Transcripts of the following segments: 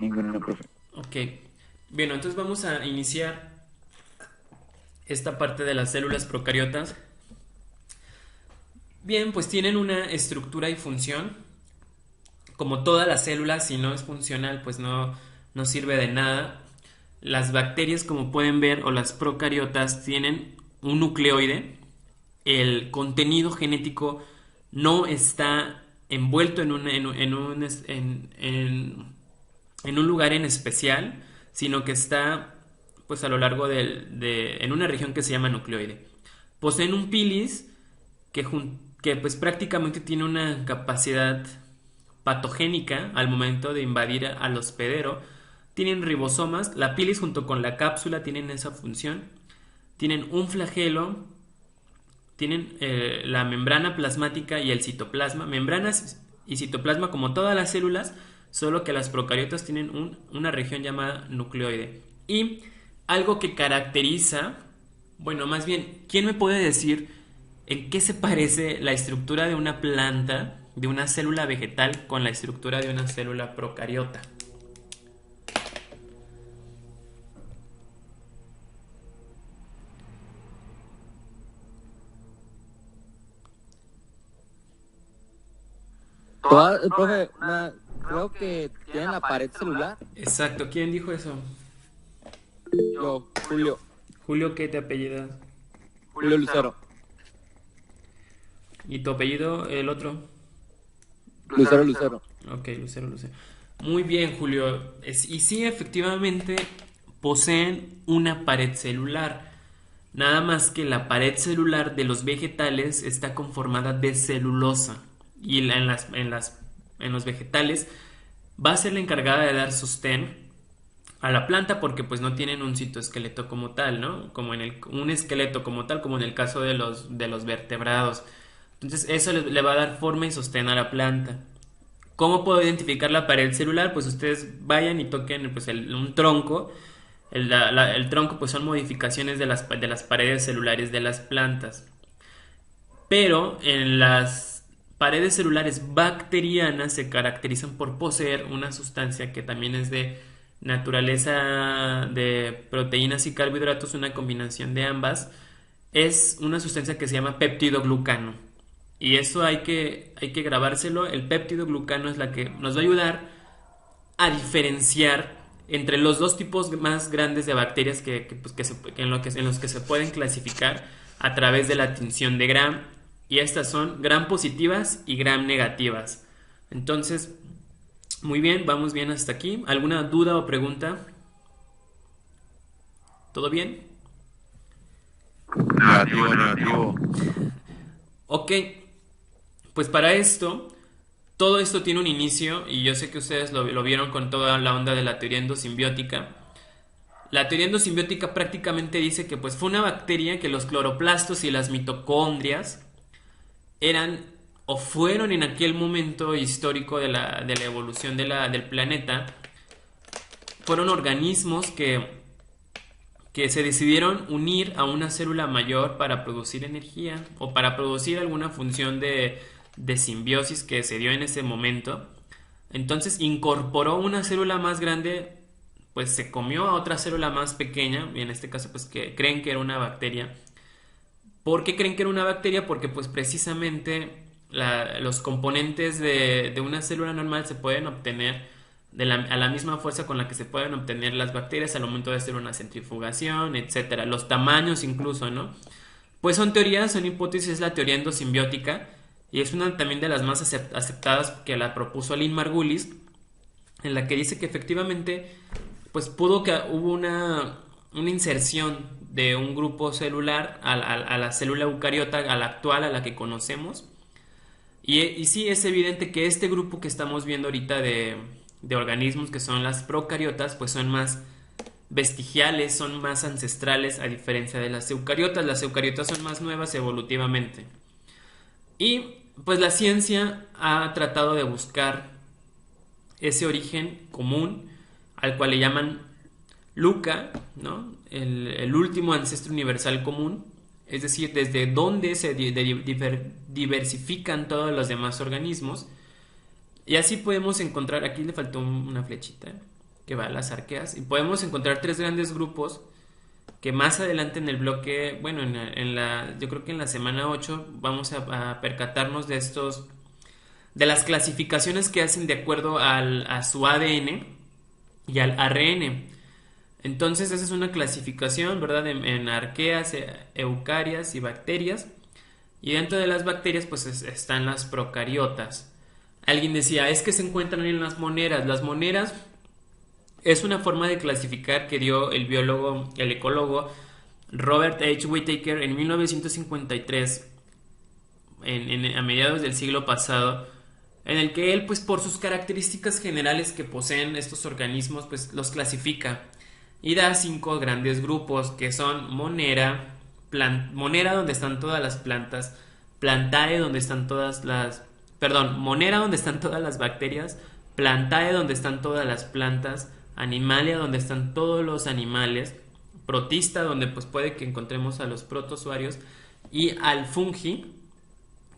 Ninguno, profe. Ok. Bien, entonces vamos a iniciar esta parte de las células procariotas. Bien, pues tienen una estructura y función. Como todas las células, si no es funcional, pues no sirve de nada. Las bacterias, como pueden ver, o las procariotas, tienen un nucleoide. El contenido genético no está envuelto en un lugar en especial, sino que está pues a lo largo en una región que se llama nucleoide. Poseen un pilis que pues prácticamente tiene una capacidad patogénica al momento de invadir al hospedero. Tienen ribosomas, la pilis junto con la cápsula tienen esa función. Tienen un flagelo, tienen la membrana plasmática y el citoplasma. Membranas y citoplasma como todas las células, solo que las procariotas tienen una región llamada nucleoide. Y algo que caracteriza, bueno, más bien, ¿quién me puede decir en qué se parece la estructura de una planta, de una célula vegetal, con la estructura de una célula procariota? Profe, creo que tienen la pared celular. Exacto, ¿quién dijo eso? Yo, Julio, Julio, ¿qué te apellidas? Julio Lucero. ¿Y tu apellido, el otro? Lucero, Lucero. Ok, Lucero, Lucero. Muy bien, Julio. Y sí, efectivamente, poseen una pared celular. Nada más que la pared celular de los vegetales está conformada de celulosa. Y en los vegetales va a ser la encargada de dar sostén a la planta porque pues no tienen un citoesqueleto como tal, ¿no? Como un esqueleto como tal, como en el caso de los vertebrados. Entonces eso le va a dar forma y sostén a la planta. ¿Cómo puedo identificar la pared celular? Pues ustedes vayan y toquen pues, un tronco. El tronco pues son modificaciones de las paredes celulares de las plantas. Pero en las paredes celulares bacterianas se caracterizan por poseer una sustancia que también es de naturaleza de proteínas y carbohidratos, una combinación de ambas. Es una sustancia que se llama peptidoglucano. Y eso hay que grabárselo. El peptidoglucano es la que nos va a ayudar a diferenciar entre los dos tipos más grandes de bacterias en los que se pueden clasificar a través de la tinción de Gram. Y estas son Gram positivas y Gram negativas. Entonces, muy bien, vamos bien hasta aquí. ¿Alguna duda o pregunta? ¿Todo bien? Negativo, negativo. Ok, pues para esto, todo esto tiene un inicio y yo sé que ustedes lo vieron con toda la onda de la teoría endosimbiótica. La teoría endosimbiótica prácticamente dice que pues fue una bacteria que los cloroplastos y las mitocondrias eran o fueron en aquel momento histórico de la evolución del planeta, fueron organismos que se decidieron unir a una célula mayor para producir energía o para producir alguna función de simbiosis que se dio en ese momento. Entonces incorporó una célula más grande, pues se comió a otra célula más pequeña, y en este caso pues que creen que era una bacteria. ¿Por qué creen que era una bacteria? Porque pues precisamente los componentes de una célula normal se pueden obtener a la misma fuerza con la que se pueden obtener las bacterias al momento de hacer una centrifugación, etcétera. Los tamaños incluso, ¿no? Pues son teorías, son hipótesis, es la teoría endosimbiótica y es una también de las más aceptadas que la propuso Lynn Margulis, en la que dice que efectivamente pues hubo una inserción de un grupo celular a la célula eucariota, a la actual, a la que conocemos. Y sí es evidente que este grupo que estamos viendo ahorita de organismos que son las procariotas, pues son más vestigiales, son más ancestrales a diferencia de las eucariotas. Las eucariotas son más nuevas evolutivamente. Y pues la ciencia ha tratado de buscar ese origen común al cual le llaman Luca, ¿no? El último ancestro universal común, es decir, desde donde se diversifican todos los demás organismos. Y así podemos encontrar, aquí le faltó una flechita, que va a las arqueas. Y podemos encontrar tres grandes grupos que más adelante en el bloque, bueno, yo creo que en la semana 8 vamos a percatarnos de de las clasificaciones que hacen de acuerdo a su ADN y al ARN. Entonces esa es una clasificación, ¿verdad? En arqueas, eucarias y bacterias. Y dentro de las bacterias pues están las procariotas. Alguien decía, es que se encuentran en las moneras. Las moneras es una forma de clasificar que dio el biólogo, el ecólogo Robert H. Whittaker en 1953, a mediados del siglo pasado, en el que él, pues por sus características generales que poseen estos organismos, pues los clasifica y da 5 grandes grupos que son monera, monera donde están todas las plantas, plantae donde están monera donde están todas las bacterias, plantae donde están todas las plantas, animalia donde están todos los animales, protista donde pues puede que encontremos a los protozoarios y al fungi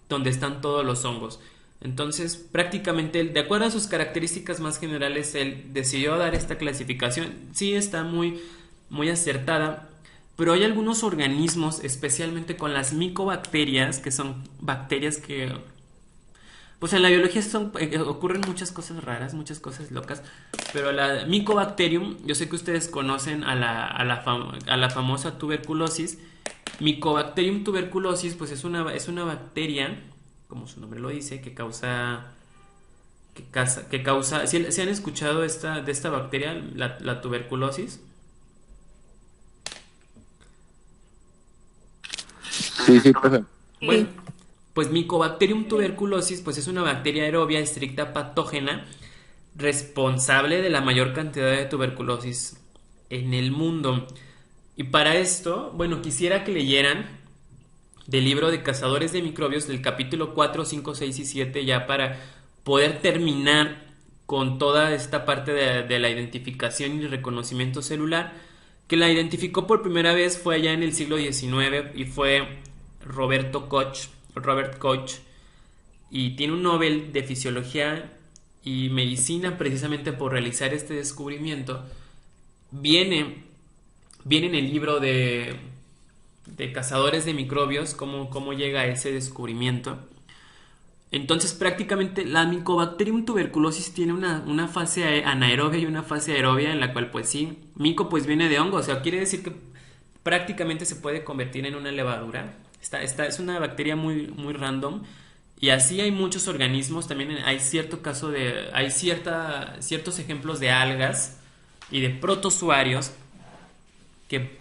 donde están todos los hongos. Entonces, prácticamente, de acuerdo a sus características más generales, él decidió dar esta clasificación. Sí, está muy, muy acertada, pero hay algunos organismos, especialmente con las micobacterias, que son bacterias que, pues en la biología ocurren muchas cosas raras, muchas cosas locas, pero la Mycobacterium, yo sé que ustedes conocen a la famosa tuberculosis. Mycobacterium tuberculosis, pues es una bacteria, como su nombre lo dice, que causa ¿se han escuchado de esta bacteria, la tuberculosis? Sí, sí, profe. Bueno, pues Mycobacterium tuberculosis, pues es una bacteria aerobia estricta patógena responsable de la mayor cantidad de tuberculosis en el mundo. Y para esto, bueno, quisiera que leyeran del libro de Cazadores de Microbios, del capítulo 4, 5, 6 y 7, ya para poder terminar con toda esta parte de la identificación y reconocimiento celular, que la identificó por primera vez fue allá en el siglo XIX y fue Robert Koch, y tiene un Nobel de Fisiología y Medicina precisamente por realizar este descubrimiento. Viene en el libro de Cazadores de Microbios cómo llega a ese descubrimiento. Entonces prácticamente la Mycobacterium tuberculosis tiene una fase anaerobia y una fase aerobia, en la cual pues sí, mico pues viene de hongo, o sea, quiere decir que prácticamente se puede convertir en una levadura. Es una bacteria muy, muy random. Y así hay muchos organismos. También hay ciertos ejemplos de algas y de protozoarios que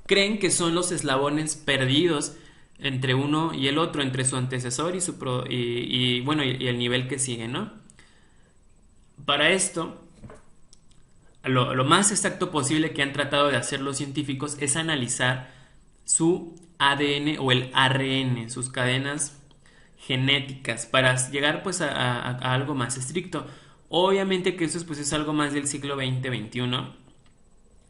creen que son los eslabones perdidos entre uno y el otro, entre su antecesor y el nivel que sigue, ¿no? Para esto, lo más exacto posible que han tratado de hacer los científicos es analizar su ADN o el ARN, sus cadenas genéticas, para llegar pues a algo más estricto. Obviamente que eso pues es algo más del siglo XX-XXI.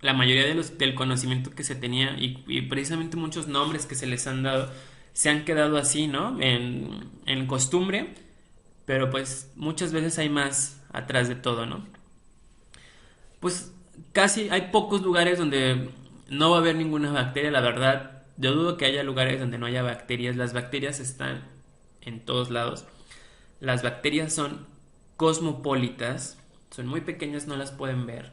La mayoría del conocimiento que se tenía y precisamente muchos nombres que se les han dado se han quedado así, ¿no? En costumbre, pero pues muchas veces hay más atrás de todo, ¿no? Pues casi hay pocos lugares donde no va a haber ninguna bacteria, la verdad. Yo dudo que haya lugares donde no haya bacterias. Las bacterias están en todos lados. Las bacterias son cosmopolitas, son muy pequeñas, no las pueden ver.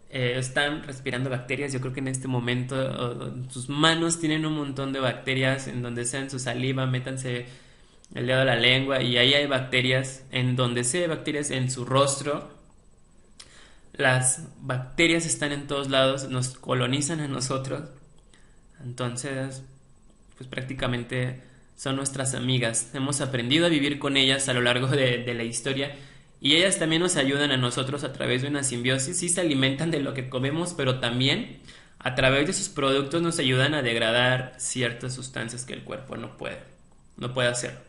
Están respirando bacterias. Yo creo que en este momento sus manos tienen un montón de bacterias. En donde sea en su saliva, métanse el dedo a la lengua y ahí hay bacterias. En donde sea hay bacterias en su rostro. Las bacterias están en todos lados, nos colonizan a nosotros. Entonces, pues prácticamente son nuestras amigas. Hemos aprendido a vivir con ellas a lo largo de la historia. Y ellas también nos ayudan a nosotros a través de una simbiosis. Sí se alimentan de lo que comemos, pero también a través de sus productos nos ayudan a degradar ciertas sustancias que el cuerpo no puede hacer.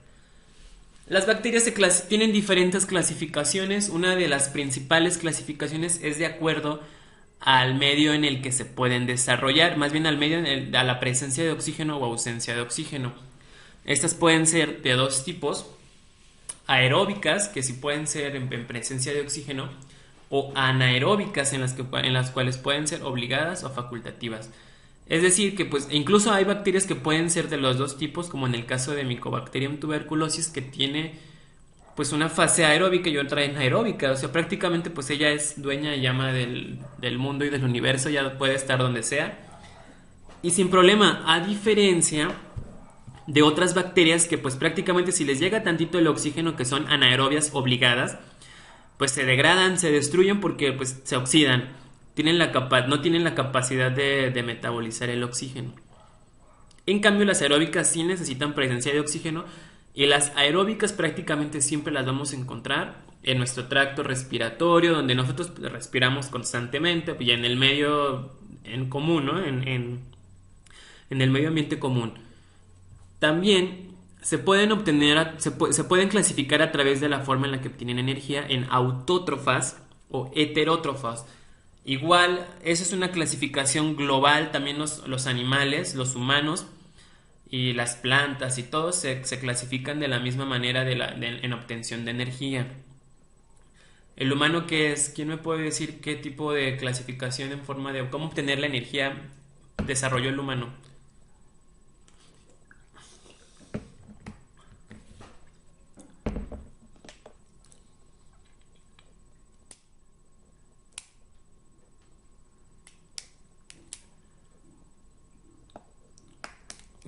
Las bacterias tienen diferentes clasificaciones. Una de las principales clasificaciones es de acuerdo al medio en el que se pueden desarrollar, más bien al medio a la presencia de oxígeno o ausencia de oxígeno. Estas pueden ser de dos tipos: aeróbicas, que sí pueden ser en presencia de oxígeno, o anaeróbicas en las cuales pueden ser obligadas o facultativas. Es decir, que pues incluso hay bacterias que pueden ser de los dos tipos, como en el caso de Mycobacterium tuberculosis, que tiene pues una fase aeróbica y otra anaeróbica. O sea, prácticamente pues ella es dueña y ama del mundo y del universo, ya puede estar donde sea. Y sin problema, a diferencia de otras bacterias que pues prácticamente si les llega tantito el oxígeno, que son anaerobias obligadas, pues se degradan, se destruyen porque pues se oxidan. No tienen la capacidad de metabolizar el oxígeno. En cambio, las aeróbicas sí necesitan presencia de oxígeno, y las aeróbicas prácticamente siempre las vamos a encontrar en nuestro tracto respiratorio, donde nosotros respiramos constantemente y en el medio en común, ¿no? En el medio ambiente común. También se pueden se pueden clasificar a través de la forma en la que obtienen energía en autótrofas o heterótrofas. Igual, esa es una clasificación global. También los animales, los humanos y las plantas y todos se clasifican de la misma manera en obtención de energía. ¿El humano qué es? ¿Quién me puede decir qué tipo de clasificación en forma de cómo obtener la energía desarrolló el humano?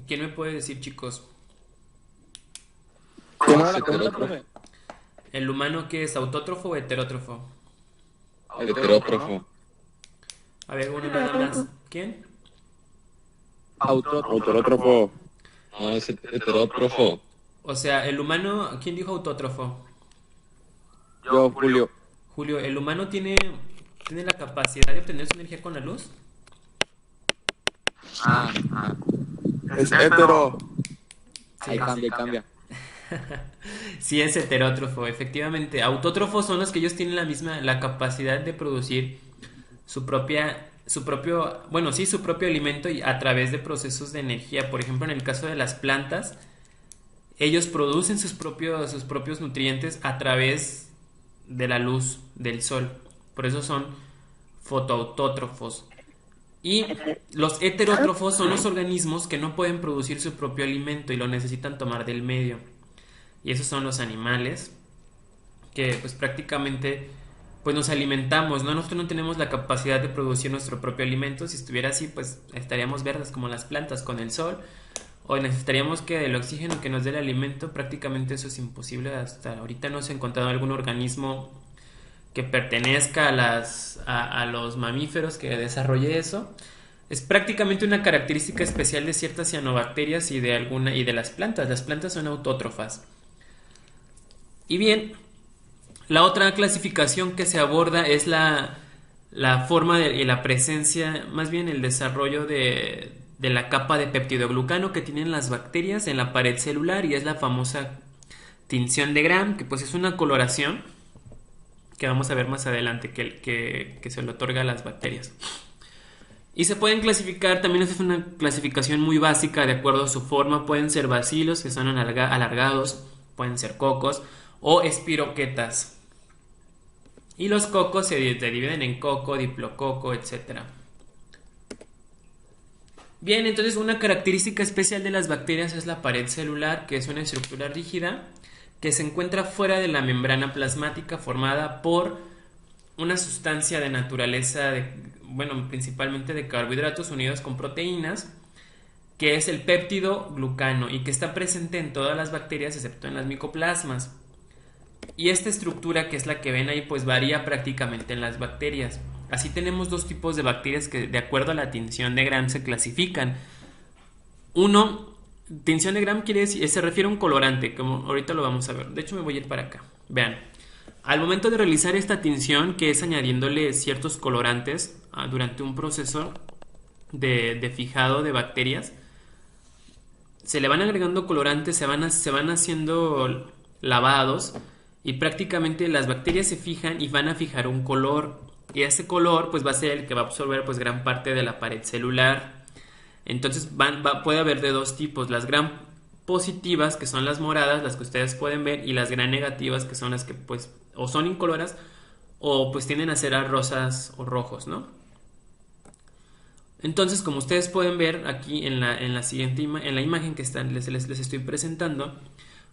¿Quién me puede decir, chicos? ¿Cómo era la pregunta, profe? ¿El humano qué es? ¿Autótrofo o heterótrofo? Heterótrofo. A ver, uno nada más. ¿Quién? Autótrofo. Autótrofo. No, es heterótrofo. O sea, el humano... ¿Quién dijo autótrofo? Yo, Julio. Julio, ¿el humano tiene la capacidad de obtener su energía con la luz? Es hetero. Ahí cambia. Sí, es heterótrofo, efectivamente. Autótrofos son los que ellos tienen la capacidad de producir su propio alimento y a través de procesos de energía. Por ejemplo, en el caso de las plantas, ellos producen sus propios nutrientes a través de la luz del sol. Por eso son fotoautótrofos. Y los heterótrofos son los organismos que no pueden producir su propio alimento y lo necesitan tomar del medio. Y esos son los animales que pues prácticamente pues nos alimentamos, ¿no? Nosotros no tenemos la capacidad de producir nuestro propio alimento. Si estuviera así, pues estaríamos verdes como las plantas con el sol, o necesitaríamos que el oxígeno que nos dé el alimento. Prácticamente eso es imposible. Hasta ahorita no se ha encontrado algún organismo que pertenezca a los mamíferos que desarrolle eso. Es prácticamente una característica especial de ciertas cianobacterias y de las plantas. Las plantas son autótrofas. Y bien, la otra clasificación que se aborda es la forma y la presencia, más bien el desarrollo de la capa de peptidoglucano que tienen las bacterias en la pared celular, y es la famosa tinción de Gram, que pues es una coloración que vamos a ver más adelante que se le otorga a las bacterias. Y se pueden clasificar, también es una clasificación muy básica de acuerdo a su forma. Pueden ser bacilos, que son alargados, pueden ser cocos o espiroquetas. Y los cocos se dividen en coco, diplococo, etc. Bien, entonces una característica especial de las bacterias es la pared celular, que es una estructura rígida que se encuentra fuera de la membrana plasmática, formada por una sustancia de naturaleza, principalmente de carbohidratos unidos con proteínas, que es el péptido glucano, y que está presente en todas las bacterias excepto en las micoplasmas. Y esta estructura, que es la que ven ahí, pues varía prácticamente en las bacterias. Así tenemos dos tipos de bacterias que de acuerdo a la tinción de Gram se clasifican. Tinción de Gram quiere decir, se refiere a un colorante, como ahorita lo vamos a ver. De hecho me voy a ir para acá. Vean, al momento de realizar esta tinción, que es añadiéndole ciertos colorantes durante un proceso de fijado de bacterias, se le van agregando colorantes, se van haciendo lavados, y prácticamente las bacterias se fijan y van a fijar un color, y ese color pues va a ser el que va a absorber pues gran parte de la pared celular. Entonces puede haber de dos tipos: las gram positivas, que son las moradas, las que ustedes pueden ver, y las gram negativas, que son las que pues o son incoloras o pues tienden a ser a rosas o rojos, ¿no? Entonces, como ustedes pueden ver aquí en la siguiente en la imagen que les estoy presentando,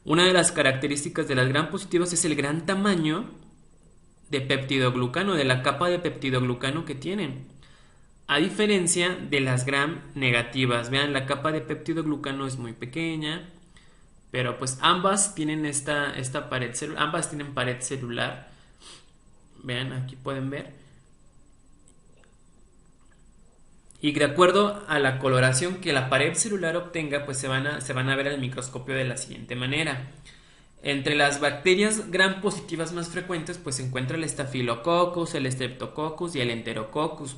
una de las características de las gram positivas es el gran tamaño de peptidoglucano, de la capa de peptidoglucano que tienen. A diferencia de las gram negativas, vean, la capa de peptidoglucano es muy pequeña, pero pues ambas tienen esta pared celular, ambas tienen pared celular. Vean, aquí pueden ver. Y de acuerdo a la coloración que la pared celular obtenga, pues se van a ver al microscopio de la siguiente manera. Entre las bacterias gram positivas más frecuentes, pues se encuentra el Staphylococcus, el Streptococcus y el Enterococcus.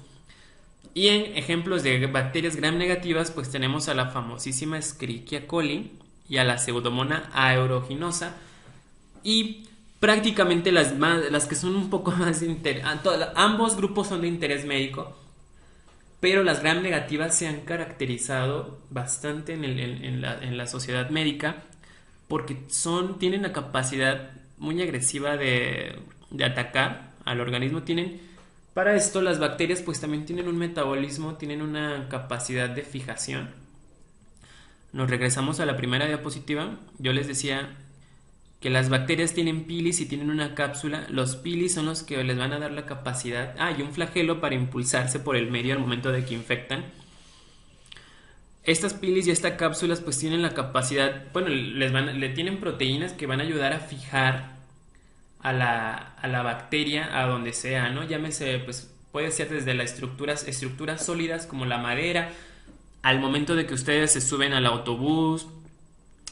Y en ejemplos de bacterias gram negativas, pues tenemos a la famosísima Escherichia coli y a la Pseudomonas aeruginosa. Y prácticamente las que son un poco más de interés, ambos grupos son de interés médico, pero las gram negativas se han caracterizado bastante en la sociedad médica porque tienen la capacidad muy agresiva de atacar al organismo. Para esto las bacterias pues también tienen un metabolismo, tienen una capacidad de fijación. Nos regresamos a la primera diapositiva. Yo les decía que las bacterias tienen pilis y tienen una cápsula. Los pilis son los que les van a dar la capacidad, y un flagelo para impulsarse por el medio al momento de que infectan. Estas pilis y estas cápsulas pues tienen la capacidad, bueno, le tienen proteínas que van a ayudar a fijar a la bacteria a donde sea, ¿no? Llámese, pues puede ser desde las estructuras sólidas como la madera, al momento de que ustedes se suben al autobús,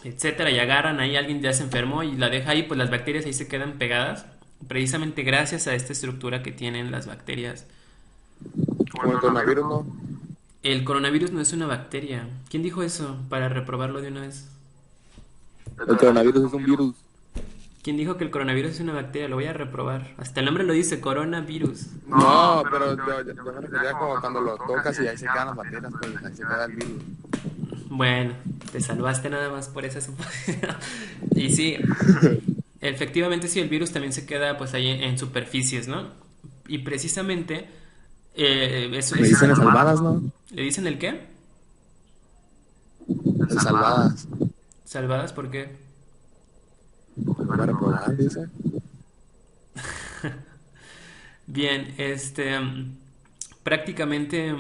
etcétera, y agarran ahí, alguien ya se enfermó y la deja ahí, pues las bacterias ahí se quedan pegadas, precisamente gracias a esta estructura que tienen las bacterias. Como el coronavirus, ¿no? El coronavirus no es una bacteria. ¿Quién dijo eso? Para reprobarlo de una vez. El coronavirus es un virus. ¿Quién dijo que el coronavirus es una bacteria? Lo voy a reprobar. Hasta el nombre lo dice, coronavirus. No, pero yo me refería como cuando lo tocas y ahí se quedan las bacterias, pues ahí se queda el virus. Bueno, te salvaste nada más por esa suposición. Y sí, efectivamente sí, el virus también se queda pues ahí en superficies, ¿no? Y precisamente eso Me dicen las salvadas, ¿no? ¿Le dicen el qué? Las salvadas. ¿Salvadas por qué? Para reprobar, dice. Bien, prácticamente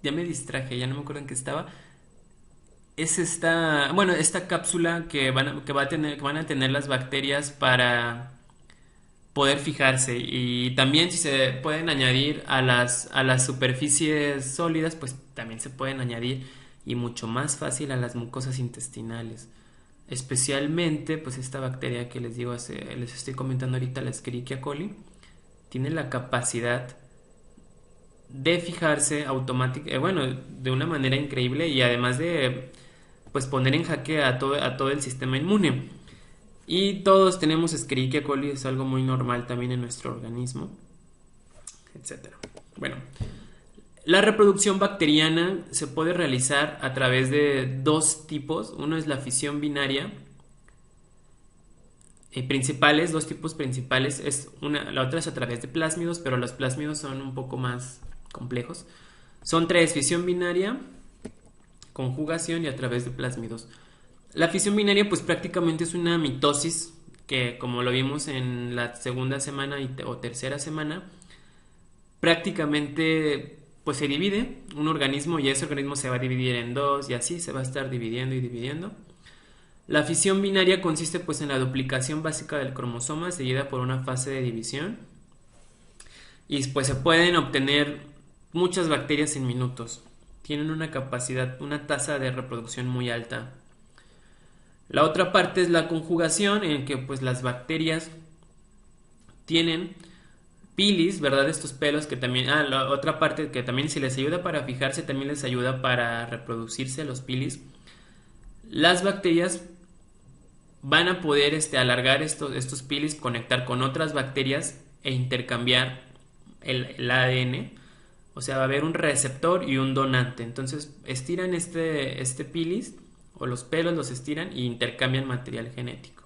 ya me distraje, ya no me acuerdo en qué estaba. Es esta cápsula que van a tener las bacterias para poder fijarse, y también si se pueden añadir a las superficies sólidas, pues también se pueden añadir, y mucho más fácil, a las mucosas intestinales. Especialmente pues esta bacteria que les estoy comentando ahorita, la Escherichia coli, tiene la capacidad de fijarse de una manera increíble, y además de pues poner en jaque a todo el sistema inmune. Y todos tenemos Escherichia coli, es algo muy normal también en nuestro organismo, etcétera. Bueno, la reproducción bacteriana se puede realizar a través de dos tipos. Uno es la fisión binaria. Dos tipos principales. La otra es a través de plásmidos, pero los plásmidos son un poco más complejos. Son tres: fisión binaria, conjugación y a través de plásmidos. La fisión binaria pues prácticamente es una mitosis que, como lo vimos en la segunda semana o tercera semana, prácticamente pues se divide un organismo, y ese organismo se va a dividir en dos, y así se va a estar dividiendo y dividiendo. La fisión binaria consiste pues en la duplicación básica del cromosoma seguida por una fase de división, y pues se pueden obtener muchas bacterias en minutos. Tienen una tasa de reproducción muy alta. La otra parte es la conjugación, en que pues las bacterias tienen pilis, ¿verdad? Estos pelos que también... la otra parte que también, si les ayuda para fijarse, también les ayuda para reproducirse, los pilis. Las bacterias van a poder alargar estos pilis, conectar con otras bacterias e intercambiar el ADN. O sea, va a haber un receptor y un donante. Entonces estiran este pilis, o los pelos los estiran y intercambian material genético.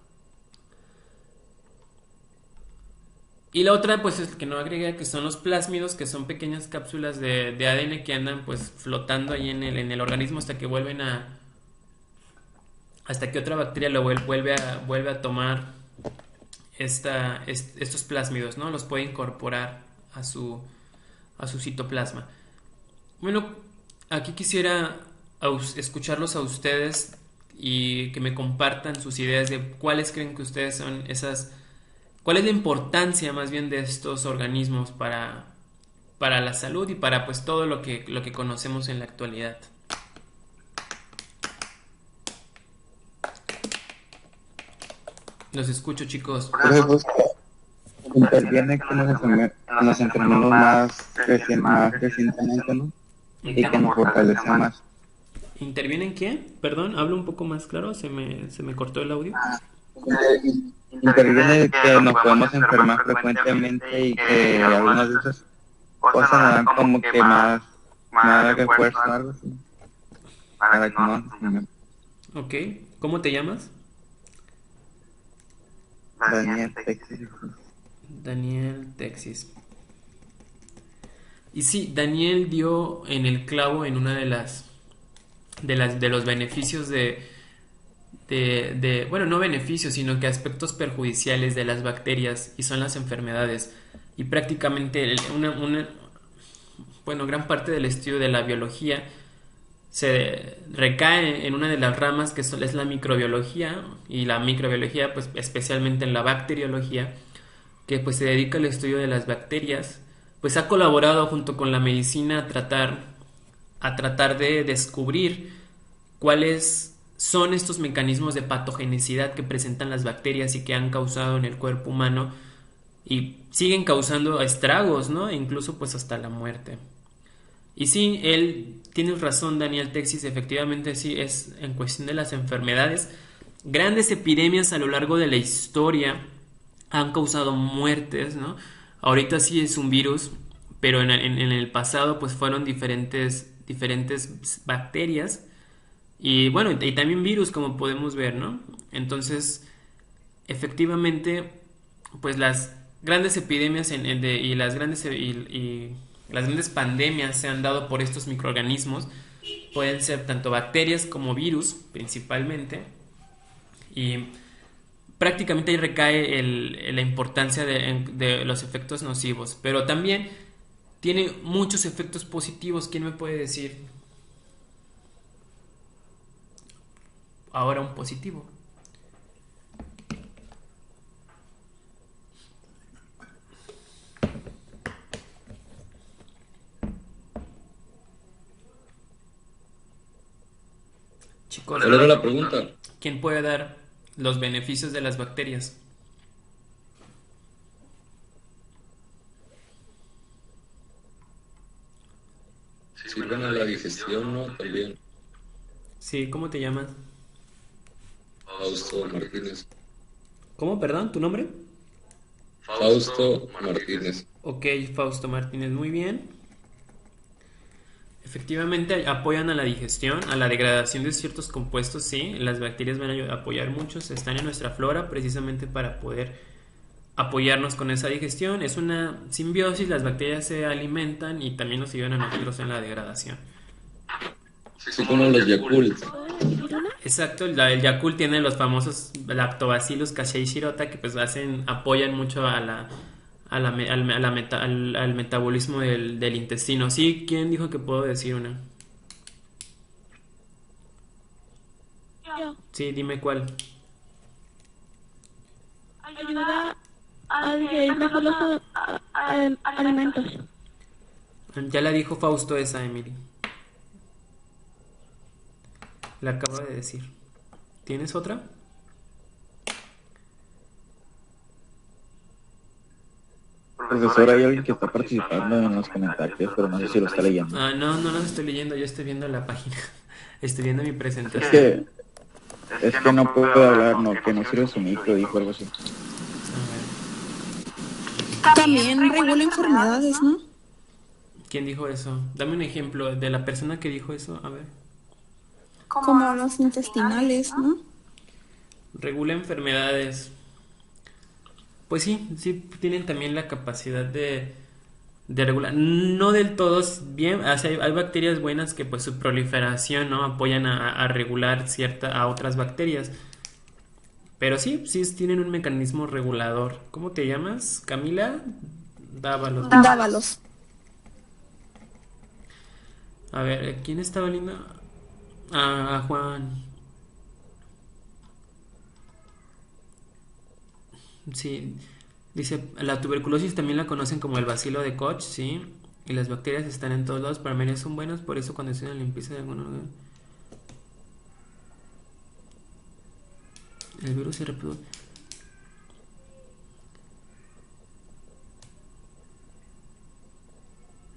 Y la otra, pues, es que no agrega, que son los plásmidos, que son pequeñas cápsulas de ADN que andan, pues, flotando ahí en el organismo hasta que hasta que otra bacteria vuelve a tomar estos plásmidos, ¿no? Los puede incorporar a su citoplasma. Bueno, aquí quisiera escucharlos a ustedes y que me compartan sus ideas de cuáles creen que ustedes son cuál es la importancia más bien de estos organismos para la salud y para pues todo lo que conocemos en la actualidad. Los escucho, chicos. Entonces, pues, interviene con los enfermos más recientemente, ¿no? Y que nos fortalece más. ¿Interviene en qué? Perdón, hablo un poco más claro, se me cortó el audio. Interviene que nos podemos enfermar frecuentemente y que algunas de esas cosas nos dan como que más refuerzo, algo así, para que no nos enfermemos. Ok, ¿cómo te llamas? Daniel Texas. Daniel Texas. Y sí, Daniel dio en el clavo en una de los beneficios bueno, no beneficios, sino que aspectos perjudiciales de las bacterias, y son las enfermedades. Y prácticamente gran parte del estudio de la biología se recae en una de las ramas que es la microbiología, y la microbiología, pues especialmente en la bacteriología, que pues se dedica al estudio de las bacterias, pues ha colaborado junto con la medicina a tratar de descubrir cuáles son estos mecanismos de patogenicidad que presentan las bacterias y que han causado en el cuerpo humano y siguen causando estragos, ¿no? E incluso pues hasta la muerte. Y sí, él tiene razón, Daniel Texas, efectivamente sí, es en cuestión de las enfermedades. Grandes epidemias a lo largo de la historia han causado muertes, ¿no? Ahorita sí es un virus, pero en el pasado pues fueron diferentes bacterias y bueno, y también virus, como podemos ver, ¿no? Entonces, efectivamente, pues las grandes epidemias y las grandes pandemias se han dado por estos microorganismos. Pueden ser tanto bacterias como virus, principalmente. Y prácticamente ahí recae la importancia de los efectos nocivos. Pero también tiene muchos efectos positivos. ¿Quién me puede decir ahora un positivo? Chicos, ¿Cuál era la pregunta? ¿quién puede dar los beneficios de las bacterias? Sirven a la digestión, ¿no? También. Sí, ¿cómo te llamas? Fausto Martínez. ¿Cómo, perdón, tu nombre? Fausto Martínez. Ok, Fausto Martínez, muy bien. Efectivamente apoyan a la digestión, a la degradación de ciertos compuestos, sí. Las bacterias van a apoyar mucho, están en nuestra flora precisamente para poder apoyarnos con esa digestión. Es una simbiosis, las bacterias se alimentan y también nos ayudan a nosotros en la degradación. Sí, como los Yakult. Exacto, el Yakult tiene los famosos Lactobacillus casei shirota que pues apoyan mucho al metabolismo del intestino. Sí, ¿quién dijo que puedo decir una? Yo. Sí, dime cuál. Ayuda a digerir mejor los alimentos. Ya la dijo Fausto esa, Emily. La acabo de decir. ¿Tienes otra? Profesor, hay alguien que está participando en los comentarios, pero no sé si lo está leyendo. Ah, no los estoy leyendo, yo estoy viendo la página. Estoy viendo mi presentación. Es que no puedo hablar, no, que no sirve su micro, dijo algo así. A ver, También regula enfermedades, ¿no? ¿quién dijo eso? Dame un ejemplo de la persona que dijo eso, a ver. Como los intestinales, ¿no? Regula enfermedades. pues sí, sí tienen también la capacidad de regular. No del todo bien, o sea, hay bacterias buenas que pues su proliferación, ¿no? Apoyan a regular a otras bacterias. Pero sí, sí tienen un mecanismo regulador. ¿Cómo te llamas? Camila Dávalos. Dávalos. A ver, ¿quién estaba lindo? A Juan. Sí, dice, la tuberculosis también la conocen como el bacilo de Koch, sí. Y las bacterias están en todos lados, para medios son buenos, por eso cuando hacen la limpieza de algún órgano, el virus se reproduce.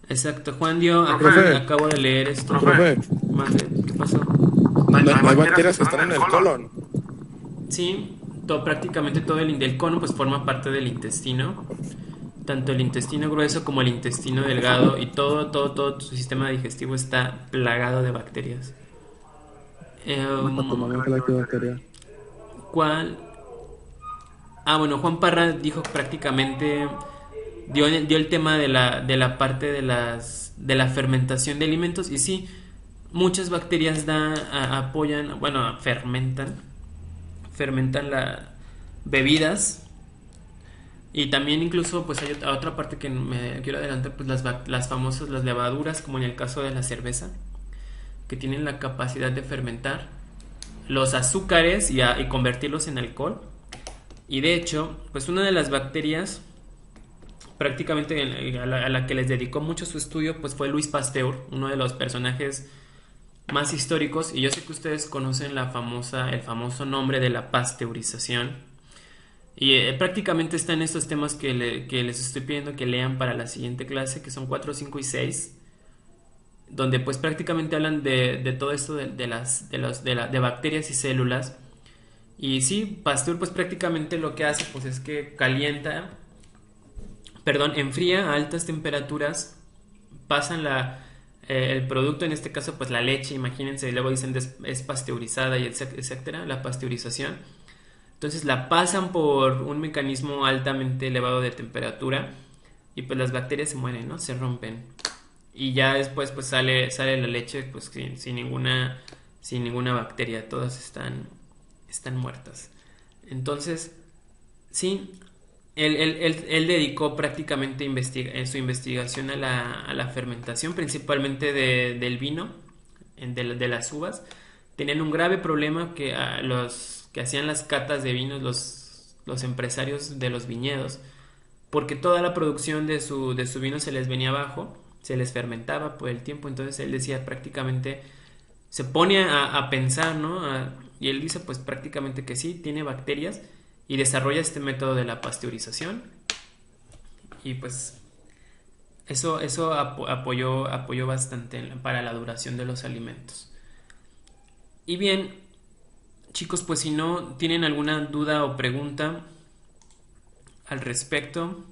Exacto, Juan dio, Profe. acabo de leer esto. Profe, ¿Qué pasó? no hay bacterias que están en el colon. Sí, prácticamente todo el colon pues forma parte del intestino. Tanto el intestino grueso como el intestino delgado y todo su sistema digestivo está plagado de bacterias. ¿Cuál? Bueno, Juan Parra dijo prácticamente, dio el tema de la parte de la fermentación de alimentos, y sí, muchas bacterias apoyan, bueno, fermentan las bebidas. Y también incluso pues hay otra parte que me quiero adelantar, pues las famosas, las levaduras, como en el caso de la cerveza, que tienen la capacidad de fermentar los azúcares y convertirlos en alcohol. Y de hecho, pues una de las bacterias prácticamente a la que les dedicó mucho su estudio pues fue Louis Pasteur, uno de los personajes más históricos, y yo sé que ustedes conocen el famoso nombre de la pasteurización. Y prácticamente está en estos temas que les estoy pidiendo que lean para la siguiente clase, que son 4, 5 y 6, donde pues prácticamente hablan de todo esto de bacterias y células. Y sí, Pasteur pues prácticamente lo que hace pues es que enfría a altas temperaturas, pasan el producto, en este caso pues la leche, imagínense, y luego dicen es pasteurizada y etcétera, la pasteurización. Entonces la pasan por un mecanismo altamente elevado de temperatura y pues las bacterias se mueren, ¿no? Se rompen. Y ya después pues sale la leche pues sin ninguna bacteria, todas están muertas. Entonces, sí, él dedicó prácticamente en su investigación a la fermentación, principalmente del vino, de las uvas. Tenían un grave problema que los que hacían las catas de vinos, los empresarios de los viñedos, porque toda la producción de su vino se les venía abajo, se les fermentaba por el tiempo. Entonces él decía prácticamente, se pone a pensar, ¿no? Y él dice pues prácticamente que sí, tiene bacterias, y desarrolla este método de la pasteurización, y pues eso apoyó bastante para la duración de los alimentos. Y bien, chicos, pues si no tienen alguna duda o pregunta al respecto,